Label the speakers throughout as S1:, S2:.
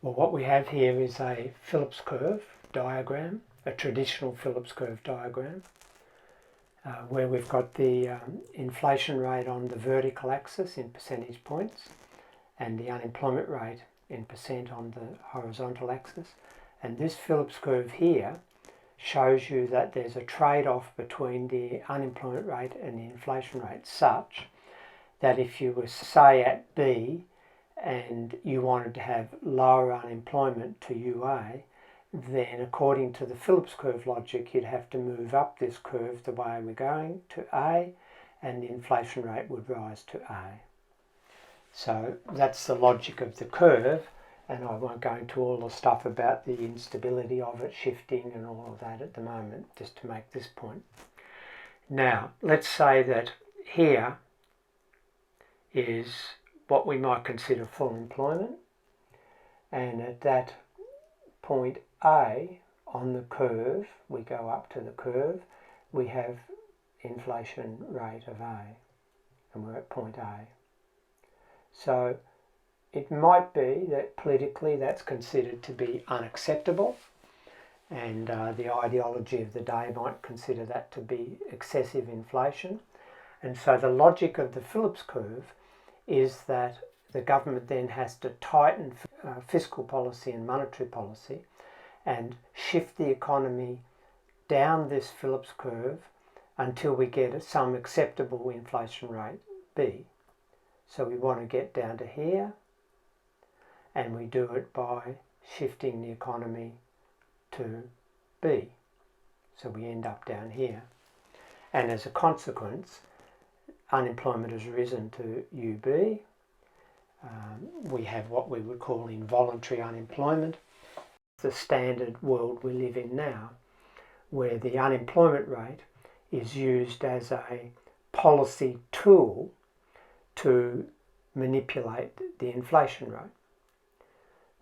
S1: Well, what we have here is a Phillips curve diagram, a traditional Phillips curve diagram, where we've got the inflation rate on the vertical axis in percentage points and the unemployment rate in percent on the horizontal axis. And this Phillips curve here shows you that there's a trade-off between the unemployment rate and the inflation rate, such that if you were, say, at B and you wanted to have lower unemployment to UA, then according to the Phillips curve logic, you'd have to move up this curve the way we're going to A, and the inflation rate would rise to A. So that's the logic of the curve, and I won't go into all the stuff about the instability of it, shifting and all of that at the moment, just to make this point. Now, let's say that here is what we might consider full employment, and at that point A on the curve, we go up to the curve, we have inflation rate of A, and we're at point A. So it might be that politically that's considered to be unacceptable, and the ideology of the day might consider that to be excessive inflation. And so the logic of the Phillips curve is that the government then has to tighten fiscal policy and monetary policy and shift the economy down this Phillips curve until we get some acceptable inflation rate, B. So we want to get down to here, and we do it by shifting the economy to B. So we end up down here. And as a consequence, unemployment has risen to UB. We have what we would call involuntary unemployment, the standard world we live in now, where the unemployment rate is used as a policy tool to manipulate the inflation rate.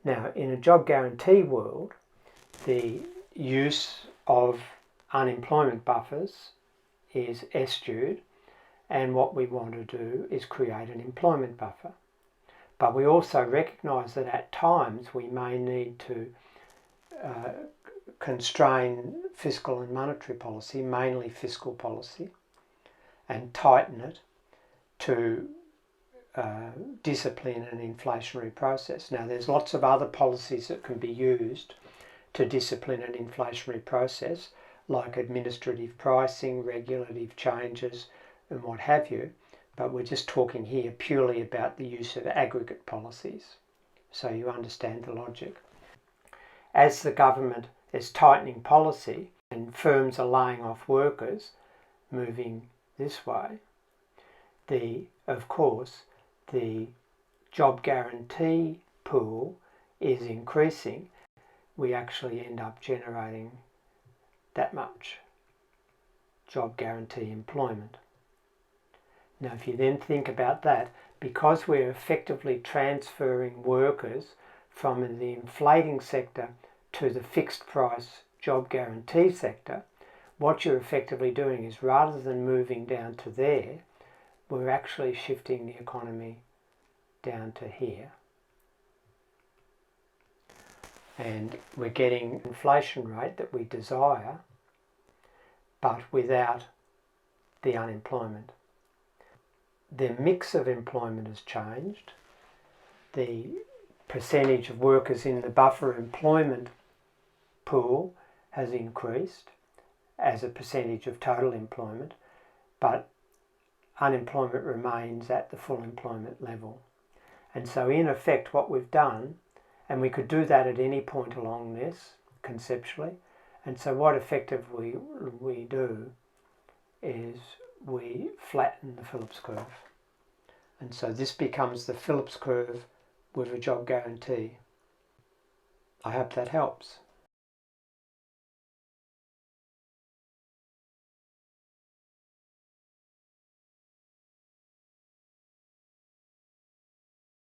S1: Now, in a job guarantee world, the use of unemployment buffers is eschewed, and what we want to do is create an employment buffer. But we also recognise that at times we may need to constrain fiscal and monetary policy, mainly fiscal policy, and tighten it to discipline an inflationary process. Now, there's lots of other policies that can be used to discipline an inflationary process, like administrative pricing, regulative changes, and what have you, but we're just talking here purely about the use of aggregate policies, so you understand the logic. As the government is tightening policy and firms are laying off workers, moving this way, of course, the job guarantee pool is increasing. We actually end up generating that much job guarantee employment. Now, if you then think about that, because we're effectively transferring workers from the inflating sector to the fixed price job guarantee sector, what you're effectively doing is, rather than moving down to there, we're actually shifting the economy down to here. And we're getting an inflation rate that we desire, but without the unemployment. The mix of employment has changed. The percentage of workers in the buffer employment pool has increased as a percentage of total employment, but unemployment remains at the full employment level. And so in effect what we've done, and we could do that at any point along this conceptually, and so what effectively we do is we flatten the Phillips curve. And so this becomes the Phillips curve with a job guarantee. I hope that helps.